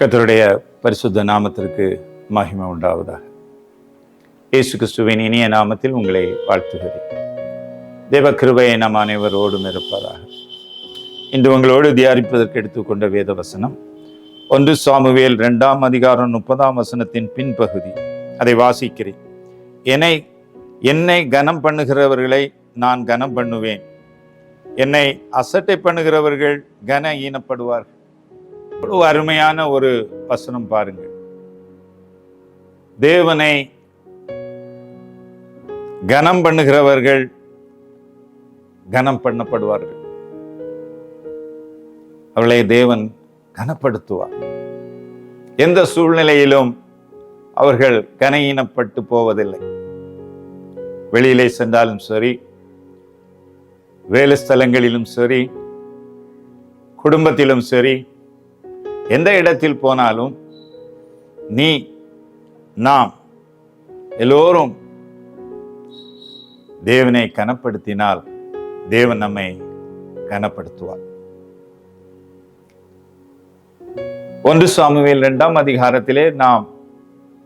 கர்த்தருடைய பரிசுத்த நாமத்திற்கு மகிமை உண்டாவதாக. இயேசு கிறிஸ்துவின் இனிய நாமத்தில் உங்களை வாழ்த்துகிறேன். தேவ கிருபை நம் அனைவரோடும் இருப்பதாக. இன்று உங்களோடு தியானிப்பதற்கு எடுத்துக்கொண்ட வேத வசனம் 1 சாமுவேல் 2 அதிகாரம் 30 பின்பகுதி. அதை வாசிக்கிறேன். என்னை கனம் பண்ணுகிறவர்களை நான் கனம் பண்ணுவேன், என்னை அசட்டை பண்ணுகிறவர்கள் கன ஈனப்படுவார்கள். இவ்வளவு அருமையான ஒரு வசனம் பாருங்கள். தேவனை கனம் பண்ணுகிறவர்கள் கனம் பண்ணப்படுவார்கள். அவர்களை தேவன் கனப்படுத்துவார். எந்த சூழ்நிலையிலும் அவர்கள் கனஈனப்பட்டு போவதில்லை. வெளியிலே சென்றாலும் சரி, வேலை ஸ்தலங்களிலும் சரி, குடும்பத்திலும் சரி, எந்த இடத்தில் போனாலும் நாம் எல்லோரும் தேவனை கனப்படுத்தினால் தேவன் நம்மை கனப்படுத்துவார். 1 சாமுவேல் 2 அதிகாரத்திலே நாம்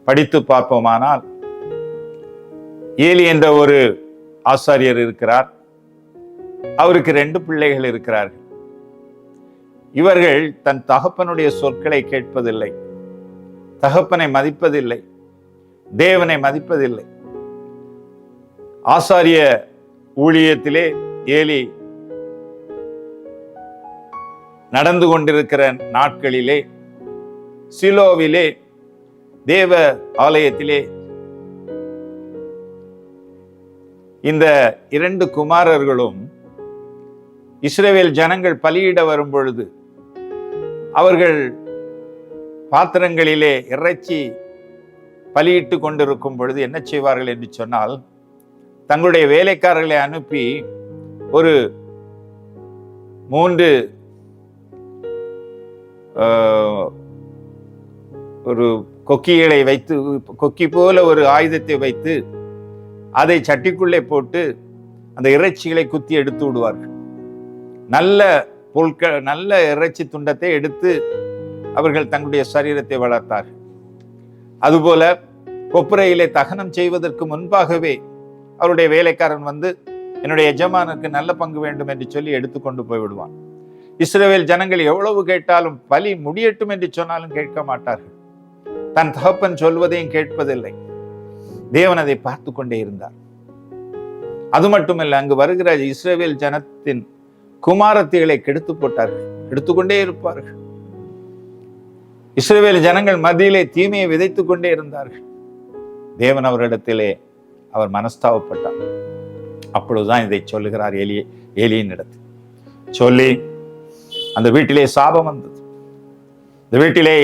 படித்து பார்ப்போமானால், ஏலி என்ற ஒரு ஆசாரியர் இருக்கிறார். அவருக்கு 2 பிள்ளைகள் இருக்கிறார்கள். இவர்கள் தன் தகப்பனுடைய சொற்களை கேட்பதில்லை, தகப்பனை மதிப்பதில்லை, தேவனை மதிப்பதில்லை. ஆசாரிய ஊழியத்திலே ஏலி நடந்து கொண்டிருக்கிற நாட்களிலே சிலோவிலே தேவ ஆலயத்திலே இந்த 2 குமாரர்களும் இஸ்ரவேல் ஜனங்கள் பலியிட வரும் பொழுது அவர்கள் பாத்திரங்களிலே இறைச்சி பலியிட்டு கொண்டிருக்கும் பொழுது என்ன செய்வார்கள் என்று சொன்னால், தங்களுடைய வேலைக்காரர்களை அனுப்பி ஒரு 3 ஒரு கொக்கிகளை வைத்து, கொக்கி போல ஒரு ஆயுதத்தை வைத்து அதை சட்டிக்குள்ளே போட்டு அந்த இறைச்சிகளை குத்தி எடுத்து விடுவார்கள். நல்ல பொருட்கள், நல்ல இறைச்சி துண்டத்தை எடுத்து அவர்கள் தங்களுடைய சரீரத்தை வளர்த்தார்கள். அதுபோல கொப்புரையிலே தகனம் செய்வதற்கு முன்பாகவே அவருடைய வேலைக்காரன் வந்து, என்னுடைய எஜமானுக்கு நல்ல பங்கு வேண்டும் என்று சொல்லி எடுத்துக்கொண்டு போய் விடுவான். இஸ்ரவேல் ஜனங்கள் எவ்வளவு கேட்டாலும், பலி முடியட்டும் என்று சொன்னாலும் கேட்க மாட்டார்கள். தன் தகப்பன் சொல்வதையும் கேட்பதில்லை. தேவன் அதை பார்த்து கொண்டே இருந்தார். அது மட்டுமல்ல, அங்கு வருகிற இஸ்ரவேல் ஜனத்தின் குமாரத்திகளை கெடுத்து போட்டார்கள், எடுத்துக்கொண்டே இருப்பார்கள். இஸ்ரவேல் ஜனங்கள் மத்தியிலே தீமையை விதைத்துக் கொண்டே இருந்தார்கள். தேவன் அவரிடத்திலே அவர் மனஸ்தாபப்பட்டார். அப்பொழுதுதான் இதை சொல்லுகிறார் ஏலியின் இடத்தில் சொல்லி, அந்த வீட்டிலே சாபம் வந்தது. இந்த வீட்டிலே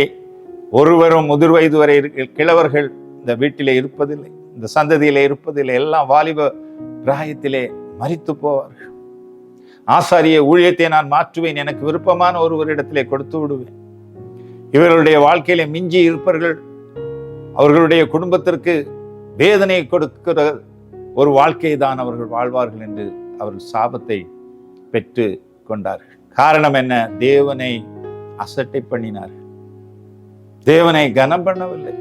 ஒருவரும் முதிர் வயது வரை கிழவர்கள் இந்த வீட்டிலே இருப்பதில்லை, இந்த சந்ததியிலே இருப்பதில்லை. எல்லாம் வாலிப பிராயத்திலே மரித்து போவார்கள். ஆசாரிய ஊழியத்தை நான் மாற்றுவேன், எனக்கு விருப்பமான ஒருவரிடத்திலே கொடுத்து விடுவேன். இவர்களுடைய வாழ்க்கையில மிஞ்சி இருப்பவர்கள் அவர்களுடைய குடும்பத்திற்கு வேதனை கொடுக்கிற ஒரு வாழ்க்கையை தான் அவர்கள் வாழ்வார்கள் என்று அவர்கள் சாபத்தை பெற்று கொண்டார்கள். காரணம் என்ன? தேவனை அசட்டை பண்ணினார்கள், தேவனை கனம் பண்ணவில்லை.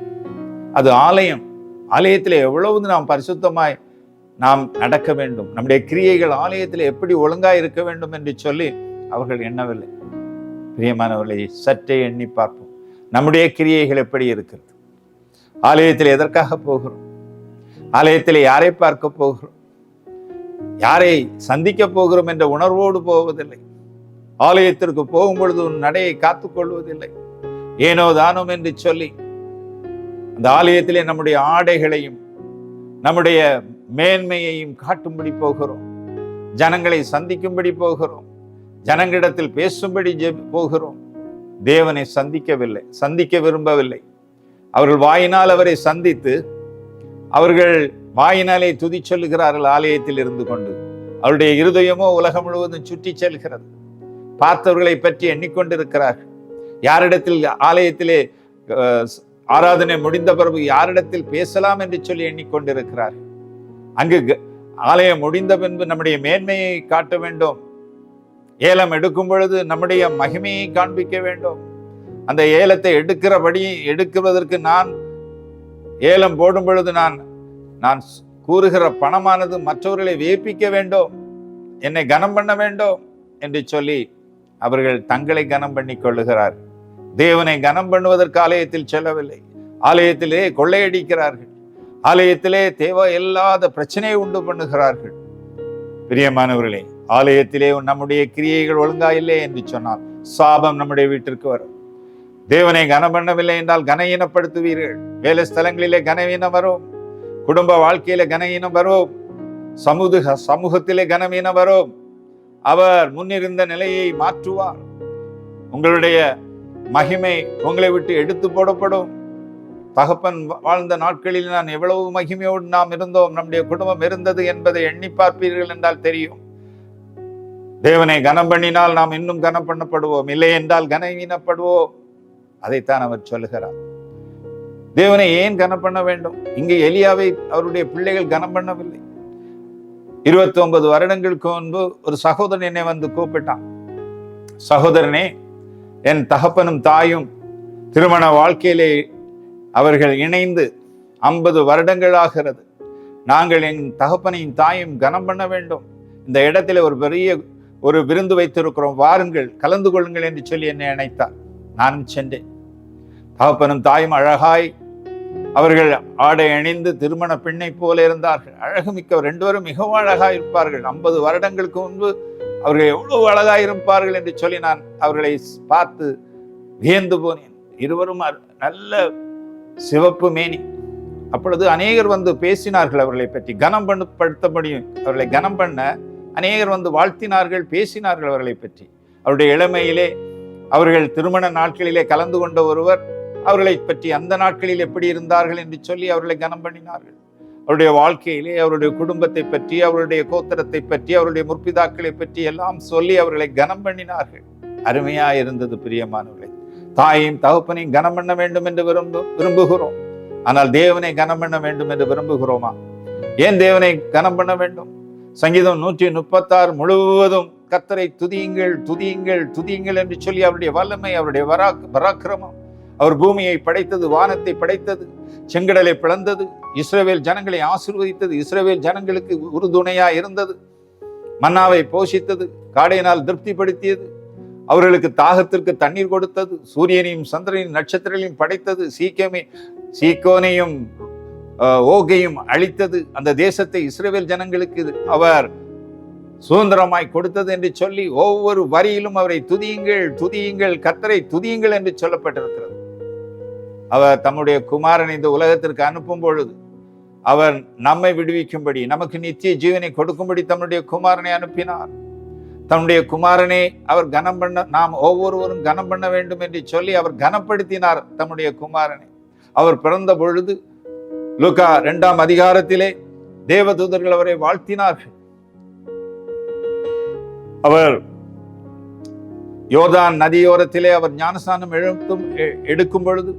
அது ஆலயம். ஆலயத்திலே எவ்வளவு நாம் பரிசுத்தமாய் நாம் நடக்க வேண்டும், நம்முடைய கிரியைகள் ஆலயத்தில் எப்படி ஒழுங்காய் இருக்க வேண்டும் என்று சொல்லி அவர்கள் எண்ணவில்லை. பிரியமானவர்களை, சற்றே எண்ணி பார்ப்போம். நம்முடைய கிரியைகள் எப்படி இருக்கிறது? ஆலயத்தில் எதற்காக போகிறோம்? ஆலயத்தில் யாரை பார்க்க போகிறோம்? யாரை சந்திக்க போகிறோம் என்ற உணர்வோடு போவதில்லை. ஆலயத்திற்கு போகும் பொழுது உன் நடையை காத்துக் கொள்வதில்லை. ஏனோ தானோம் என்று சொல்லி அந்த ஆலயத்திலே நம்முடைய ஆடைகளையும் நம்முடைய மேன்மையையும் காட்டும்படி போகிறோம். ஜனங்களை சந்திக்கும்படி போகிறோம், ஜனங்களிடத்தில் பேசும்படி போகிறோம். தேவனை சந்திக்கவில்லை, சந்திக்க விரும்பவில்லை. அவர்கள் வாயினால் அவரை சந்தித்து அவர்கள் வாயினாலே துதி சொல்லுகிறார்கள் ஆலயத்தில் இருந்து கொண்டு. அவருடைய இருதயமோ உலகம் முழுவதும் சுற்றி செல்கிறது. பார்த்தவர்களை பற்றி எண்ணிக்கொண்டிருக்கிறார்கள். யாரிடத்தில் ஆலயத்திலே ஆராதனை முடிந்த பிறகு யாரிடத்தில் பேசலாம் என்று சொல்லி எண்ணிக்கொண்டிருக்கிறார். அங்கு ஆலயம் முடிந்த பின்பு நம்முடைய மேன்மையை காட்ட வேண்டும். ஏலம் எடுக்கும் பொழுது நம்முடைய மகிமையை காண்பிக்க வேண்டும். அந்த ஏலத்தை எடுக்குவதற்கு நான் ஏலம் போடும் பொழுது நான் கூறுகிற பணமானது மற்றவர்களை வியப்பிக்க வேண்டும், என்னை கனம் பண்ண வேண்டும் என்று சொல்லி அவர்கள் தங்களை கனம் பண்ணி கொள்ளுகிறார். தேவனை கனம் பண்ணுவதற்கு ஆலயத்தில் செல்லவில்லை. ஆலயத்திலே கொள்ளையடிக்கிறார்கள். ஆலயத்திலே தேவையில்லாத பிரச்சனையை உண்டு பண்ணுகிறார்கள். பிரியமானவர்களே, ஆலயத்திலே நம்முடைய கிரியைகள் ஒழுங்கா இல்லை என்று சொன்னால் சாபம் நம்முடைய வீட்டிற்கு வரும். தேவனை கனம் பண்ணவில்லை என்றால் கனஈனப்படுத்துவீர்கள். வேலை ஸ்தலங்களிலே கனவீனம் வரும், குடும்ப வாழ்க்கையில கனவீனம் வரும், சமூகத்திலே கனவீனம் வரும். அவர் முன்னிருந்த நிலையை மாற்றுவார். உங்களுடைய மகிமை உங்களை விட்டு எடுத்து போடப்படும். தகப்பன் வாழ்ந்த நாட்களில் நான் எவ்வளவு மகிமையோடு நாம் இருந்தோம், நம்முடைய குடும்பம் இருந்தது என்பதை எண்ணி பார்ப்பீர்கள் என்றால் தெரியும். தேவனை கனம் பண்ணினால் நாம் இன்னும் கனம் பண்ணப்படுவோம், இல்லை என்றால் கனவீனப்படுவோம். அதைத்தான் அவர் சொல்லுகிறார். தேவனை ஏன் கனம் பண்ண வேண்டும்? இங்கே எலியாவை அவருடைய பிள்ளைகள் கனம் பண்ணவில்லை. 29 வருடங்களுக்கு முன்பு ஒரு சகோதரன் என்னை வந்து கூப்பிட்டான். சகோதரனே, என் தகப்பனும் தாயும் திருமண வாழ்க்கையிலே அவர்கள் இணைந்து 50 வருடங்களாகிறது. நாங்கள் என் தகப்பனையும் தாயும் கனம் பண்ண வேண்டும். இந்த இடத்துல ஒரு விருந்து வைத்திருக்கிறோம், வாருங்கள் கலந்து கொள்ளுங்கள் என்று சொல்லி என்னை அழைத்தார். நானும் சென்றேன். தகப்பனும் தாயும் அழகாய் அவர்கள் ஆடை அணிந்து திருமண பெண்ணை போல இருந்தார்கள். அழகுமிக்க 2 பேரும் மிகவும் அழகாய் இருப்பார்கள். 50 வருடங்களுக்கு முன்பு அவர்கள் எவ்வளவு அழகாய் இருப்பார்கள் என்று சொல்லி நான் அவர்களை பார்த்து வியந்து போனேன். இருவரும் நல்ல சிவப்பு மேனி. அப்பொழுது அநேகர் வந்து பேசினார்கள் அவர்களை பற்றி, கனம் படுத்த முடியும். அவர்களை கனம் பண்ண அநேகர் வந்து வாழ்த்தினார்கள், பேசினார்கள் அவர்களை பற்றி. அவருடைய இளமையிலே அவர்கள் திருமண நாட்களிலே கலந்து கொண்ட ஒருவர் அவர்களை பற்றி அந்த நாட்களில் எப்படி இருந்தார்கள் என்று சொல்லி அவர்களை கனம் பண்ணினார்கள். அவருடைய வாழ்க்கையிலே அவருடைய குடும்பத்தை பற்றி, அவருடைய கோத்திரத்தை பற்றி, அவருடைய முற்பிதாக்களை பற்றி எல்லாம் சொல்லி அவர்களை கனம் பண்ணினார்கள். அருமையா இருந்தது. பிரியமானவர்களை, தாயையும் தகப்பனையும் கனம் பண்ண வேண்டும் என்று விரும்புகிறோம். ஆனால் தேவனை கனம் பண்ண வேண்டும் என்று விரும்புகிறோமா? ஏன் தேவனை கனம் பண்ண வேண்டும்? சங்கீதம் 136 முழுவதும் கர்த்தரை துதியுங்கள், துதியுங்கள், துதியுங்கள் என்று சொல்லி அவருடைய வல்லமை, அவருடைய பராக்கிரமம். அவர் பூமியை படைத்தது, வானத்தை படைத்தது, செங்கடலை பிளந்தது, இஸ்ரவேல் ஜனங்களை ஆசீர்வதித்தது, இஸ்ரவேல் ஜனங்களுக்கு உறுதுணையா இருந்தது, மன்னாவை போஷித்தது, காடையினால் திருப்திப்படுத்தியது, அவர்களுக்கு தாகத்திற்கு தண்ணீர் கொடுத்தது, சூரியனையும் சந்திரனையும் நட்சத்திரங்களையும் படைத்தது, சீக்கோனையும் ஓகையும் அழித்தது, அந்த தேசத்தை இஸ்ரவேல் ஜனங்களுக்கு அவர் சுதந்திரமாய் கொடுத்தது என்று சொல்லி ஒவ்வொரு வரியிலும் அவரை துதியுங்கள், துதியுங்கள், கர்த்தரை துதியுங்கள் என்று சொல்லப்பட்டிருக்கிறது. அவர் தம்முடைய குமாரனை இந்த உலகத்திற்கு அனுப்பும் பொழுது அவர் நம்மை விடுவிக்கும்படி, நமக்கு நித்திய ஜீவனை கொடுக்கும்படி தம்முடைய குமாரனை அனுப்பினார். தம்முடைய குமாரனை அவர் கனம் பண்ண, நாம் ஒவ்வொருவரும் கனம் பண்ண வேண்டும் என்று சொல்லி அவர் கனப்படுத்தினார் தம்முடைய குமாரனை. அவர் பிறந்த பொழுது லூக்கா 2ஆம் அதிகாரத்திலே தேவதூதர்கள் அவரை வாழ்த்தினார்கள். அவர் யோர்தான் நதியோரத்திலே அவர் ஞானஸ்நானம் எடுக்கும் பொழுது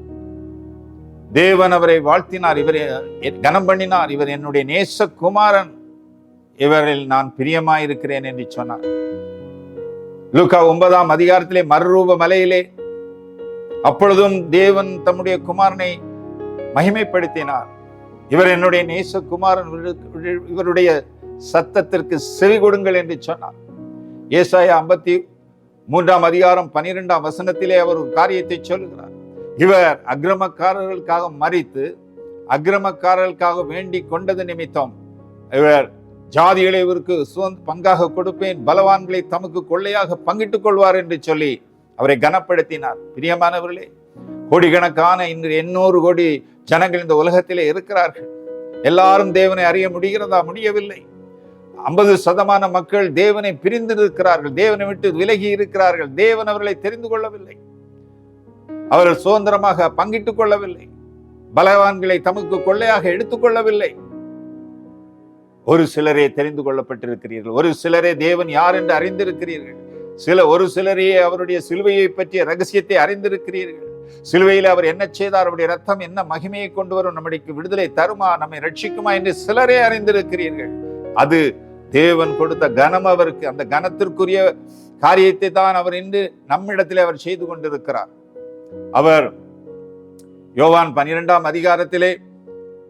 தேவன் அவரை வாழ்த்தினார், இவரை கனம் பண்ணினார். இவர் என்னுடைய நேசகுமாரன், இவரில் நான் பிரியமாயிருக்கிறேன் என்று சொன்னார். லூக்கா 9ஆம் அதிகாரத்திலே மறுரூப மலையிலே அப்பொழுதும் தேவன் தம்முடைய குமாரனை மகிமைப்படுத்தினார். இவர் என்னுடைய நேசகுமாரன், இவருடைய சத்தத்திற்கு செவி கொடுங்கள் என்று சொன்னார். ஏசாயா 53ஆம் அதிகாரம் 12ஆம் வசனத்திலே அவர் ஒரு காரியத்தை சொல்லுகிறார். இவர் அக்கிரமக்காரர்களுக்காக மரித்து அக்கிரமக்காரர்களுக்காக வேண்டி கொண்டது நிமித்தம் இவர் ஜாதிகளை இவருக்கு பங்காக கொடுப்பேன், பலவான்களை தமக்கு கொள்ளையாக பங்கிட்டுக் கொள்வார் என்று சொல்லி அவரை கனப்படுத்தினார். பிரியமானவர்களே, கோடிக்கணக்கான 800 கோடி ஜனங்கள் இந்த உலகத்திலே இருக்கிறார்கள். எல்லாரும் தேவனை அறிய முடிகிறதா? முடியவில்லை. 50% மக்கள் தேவனை பிரிந்து இருக்கிறார்கள், தேவனை விட்டு விலகி இருக்கிறார்கள். தேவன் அவர்களை தெரிந்து கொள்ளவில்லை, அவர்கள் சுதந்திரமாக பங்கிட்டுக் கொள்ளவில்லை, பலவான்களை தமக்கு கொள்ளையாக எடுத்துக்கொள்ளவில்லை. ஒரு சிலரே தெரிந்து கொள்ளப்பட்டிருக்கிறீர்கள், ஒரு சிலரே தேவன் யார் என்று அறிந்திருக்கிறீர்கள், ஒரு சிலரே அவருடைய சிலுவையை பற்றிய ரகசியத்தை அறிந்திருக்கிறீர்கள். சிலுவையில் அவர் என்ன செய்தார், அவருடைய ரத்தம் என்ன மகிமையை கொண்டு வரும், நம்முடைய விடுதலை தருமா, நம்மை ரட்சிக்குமா என்று சிலரே அறிந்திருக்கிறீர்கள். அது தேவன் கொடுத்த கனம் அவருக்கு. அந்த கனத்திற்குரிய காரியத்தை தான் அவர் இன்று நம்மிடத்தில் அவர் செய்து கொண்டிருக்கிறார். அவர் யோவான் 12ஆம் அதிகாரத்திலே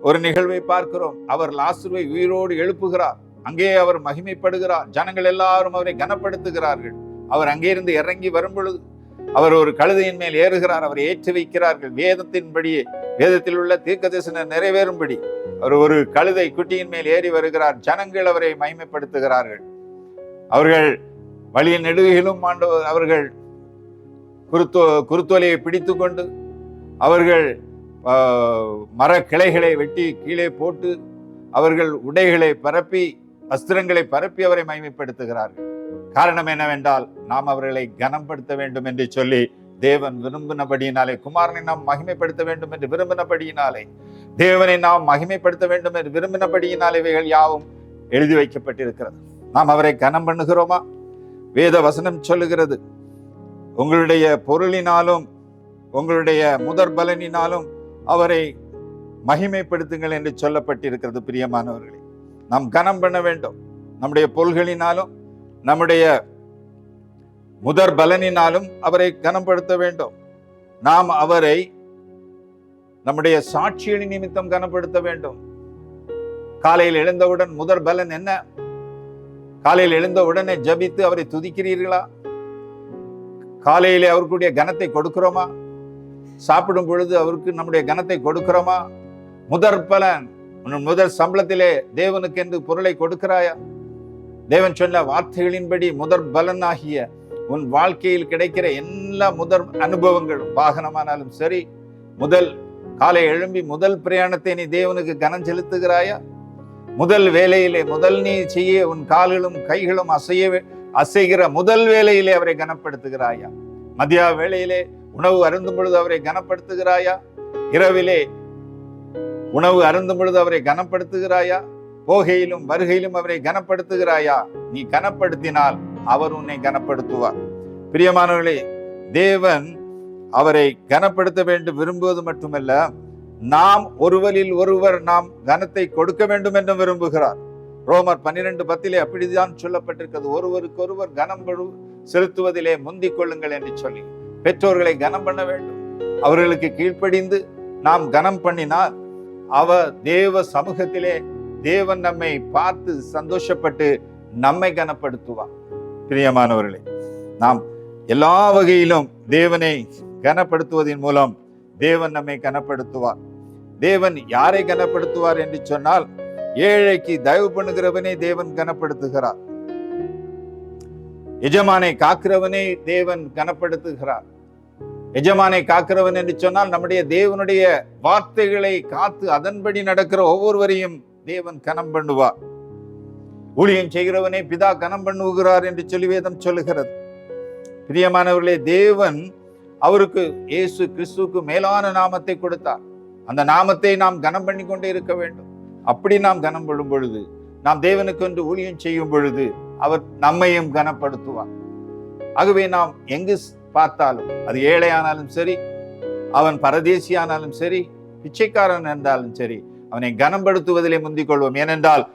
ஒரு நிகழ்வை பார்க்கிறோம். அவர் லாசருவை உயிரோடு எழுப்புகிறார். அங்கே அவர் மகிமைப்படுகிறார். ஜனங்கள் எல்லாரும் அவரை கனப்படுத்துகிறார்கள். அவர் அங்கே இருந்து இறங்கி வரும் பொழுது அவர் ஒரு கழுதையின் மேல் ஏறுகிறார். அவரை ஏற்றி வைக்கிறார்கள். வேதத்தின்படியே, வேதத்தில் உள்ள தீர்க்கதரிசனம் நிறைவேறும்படி அவர் ஒரு கழுதை குட்டியின் மேல் ஏறி வருகிறார். ஜனங்கள் அவரை மகிமைப்படுத்துகிறார்கள். அவர்கள் வழியின் நெடுகிலும் அவர்கள் குருத்தோலையை பிடித்து கொண்டு அவர்கள் மர கிளைகளை வெட்டி கீழே போட்டு அவர்கள் உடைகளை பரப்பி வஸ்திரங்களை பரப்பி அவரை மகிமைப்படுத்துகிறார்கள். காரணம் என்னவென்றால், நாம் அவர்களை கனப்படுத்த வேண்டும் என்று சொல்லி தேவன் விரும்பினபடியினாலே, குமாரனை நாம் மகிமைப்படுத்த வேண்டும் என்று விரும்பினபடியினாலே, தேவனை நாம் மகிமைப்படுத்த வேண்டும் என்று விரும்பினபடியினாலே இவைகள் யாவும் எழுதி வைக்கப்பட்டிருக்கிறது. நாம் அவரை கனம் பண்ணுகிறோமா? வேத வசனம் சொல்லுகிறது, உங்களுடைய பொருளினாலும் உங்களுடைய முதற் பலனினாலும் அவரை மகிமைப்படுத்துங்கள் என்று சொல்லப்பட்டிருக்கிறது. பிரியமானவர்களே, நாம் கனம் பண்ண வேண்டும். நம்முடைய பொருள்களினாலும் நம்முடைய முதற் பலனினாலும் அவரை கனப்படுத்த வேண்டும். நாம் அவரை நம்முடைய சாட்சிகளின் நிமித்தம் கனப்படுத்த வேண்டும். காலையில் எழுந்தவுடன் முதற் பலன் என்ன? காலையில் எழுந்தவுடனே ஜபித்து அவரை துதிக்கிறீர்களா? காலையிலே அவருக்குடைய கனத்தை கொடுக்கிறோமா? சாப்பிடும் பொழுது அவருக்கு நம்முடைய கனத்தை கொடுக்கிறோமா? முதற் பலன், முதல் சம்பளத்திலே தேவனுக்கு என்று பொருளை கொடுக்கிறாயா? தேவன் சொன்ன வார்த்தைகளின்படி முதற் பலனாகிய உன் வாழ்க்கையில் கிடைக்கிற எல்லா முதற் அனுபவங்களும், வாகனமானாலும் சரி, முதல் காலை எழும்பி முதல் பிரயாணத்தை நீ தேவனுக்கு கனம் செலுத்துகிறாயா? முதல் வேலையிலே முதல் நீ செய்ய உன் கால்களும் கைகளும் அசைகிற முதல் வேலையிலே அவரை கனப்படுத்துகிறாயா? மதிய வேளையிலே உணவு அருந்தும் பொழுது அவரை கனப்படுத்துகிறாயா? இரவிலே உணவு அருந்தும் பொழுது அவரை கனப்படுத்துகிறாயா? போகையிலும் வருகையிலும் அவரை கனப்படுத்துகிறாயா? நீ கனப்படுத்தினால் அவர் உன்னை கனப்படுத்துவார். பிரியமானவர்களே, தேவன் அவரை கனப்படுத்த வேண்டும் விரும்புவது மட்டுமல்ல, நாம் ஒருவரில் ஒருவர் நாம் கனத்தை கொடுக்க வேண்டும் என்று விரும்புகிறார். ரோமர் 12:10 அப்படிதான் சொல்லப்பட்டிருக்கிறது. ஒருவருக்கொருவர் கனம் செலுத்துவதிலே முந்திக் கொள்ளுங்கள் என்று சொல்லி பெற்றோர்களை கனம் பண்ண வேண்டும். அவர்களுக்கு கீழ்ப்படிந்து நாம் கனம் பண்ணினால் அவர் தேவ சமூகத்திலே தேவன் நம்மை பார்த்து சந்தோஷப்பட்டு நம்மை கனப்படுத்துவார். பிரியமானவர்களே, நாம் எல்லா வகையிலும் தேவனை கனப்படுத்துவதன் மூலம் தேவன் நம்மை கனப்படுத்துவார். தேவன் யாரை கனப்படுத்துவார் என்று சொன்னால், ஏழைக்கு தயவு பண்ணுகிறவனை தேவன் கனப்படுத்துகிறார். எஜமானை காக்கிறவனை தேவன் கனப்படுத்துகிறார். எஜமானை காக்கிறவன் என்று சொன்னால் நம்முடைய தேவனுடைய வார்த்தைகளை காத்து அதன்படி நடக்கிற ஒவ்வொருவரையும் தேவன் கனம் பண்ணுவார். ஊழியம் செய்கிறவனை பிதா கனம் பண்ணுகிறார் என்று சொல்லி வேதம் சொல்லுகிறது. பிரியமானவர்களே, தேவன் அவருக்கு இயேசு கிறிஸ்துவுக்கு மேலான நாமத்தை கொடுத்தார். அந்த நாமத்தை நாம் கனம் பண்ணி கொண்டே இருக்க வேண்டும். அப்படி நாம் கனம் பண்ணும் பொழுது, நாம் தேவனுக்கு என்று ஊழியம் செய்யும் பொழுது அவர் நம்மையும் கனப்படுத்துவார். ஆகவே நாம் எங்கு பார்த்தாலும், அது ஏழையானாலும் சரி, அவன் பரதேசியானாலும் சரி, பிச்சைக்காரன் என்றாலும் சரி, அவனை கனப்படுத்துவதிலே முந்திக் கொள்வோம். ஏனென்றால்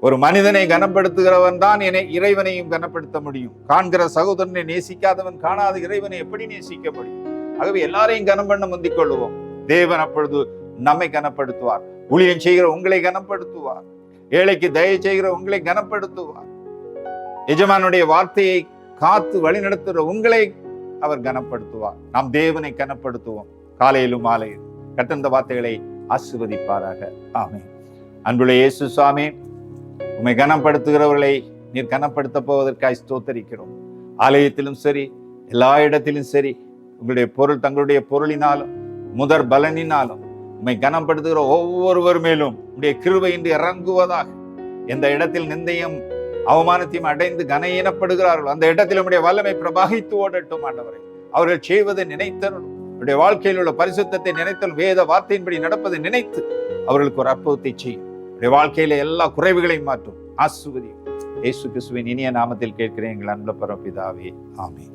ஒரு மனிதனை கனப்படுத்துகிறவன் தான் இறைவனையும் கனப்படுத்த முடியும். காண்கிற சகோதரனை நேசிக்காதவன் காணாத இறைவனை எப்படி நேசிக்க முடியும்? ஆகவே எல்லாரையும் கனம் பண்ண முந்திக் கொள்வோம். தேவன் அப்பொழுது நம்மை கனப்படுத்துவார். ஊழியம் செய்கிற உங்களை கனப்படுத்துவார். ஏழைக்கு தயை செய்கிற உங்களை கனப்படுத்துவார். எஜமானுடைய வார்த்தையை காத்து வழி நடத்துகிற உங்களை அவர் கனப்படுத்துவார். நாம் தேவனை கனப்படுத்துவோம். காலையிலும் மாலையிலும் கட்டந்த வார்த்தைகளை ஆசீர்வதிப்பாராக. ஆமென். அன்புள்ள இயேசு சுவாமி, உம்மை கனப்படுத்துகிறவர்களை நீர் கனப்படுத்த போவதற்காக ஸ்தோத்தரிக்கிறோம். ஆலயத்திலும் சரி, எல்லா இடத்திலும் சரி, உங்களுடைய பொருள் தங்களுடைய பொருளினாலும் முதற் பலனினாலும் உம்மை கனப்படுத்துகிற ஒவ்வொருவர் மேலும் உடைய கிருபை இன்று இறங்குவதாக. எந்த இடத்தில் நிந்தையும் அவமானத்தையும் அடைந்து கனஈனப்படுகிறார்கள், அந்த இடத்தில் உடைய வல்லமை பிரபாகித்து ஓடட்டும். ஆண்டவரை, அவர்கள் செய்வதை நினைத்தரும், அவருடைய வாழ்க்கையில் உள்ள பரிசுத்தத்தை நினைத்தல், வேத வார்த்தையின்படி நடப்பதை நினைத்து அவர்களுக்கு ஒரு அற்புதத்தை செய்யும். அவருடைய வாழ்க்கையில எல்லா குறைவுகளையும் மாற்றும். ஆசீர்வதியும். இயேசு கிறிஸ்துவின் இனிய நாமத்தில் கேட்கிறேன் எங்கள் அன்புள்ள பரமபிதாவே. ஆமென்.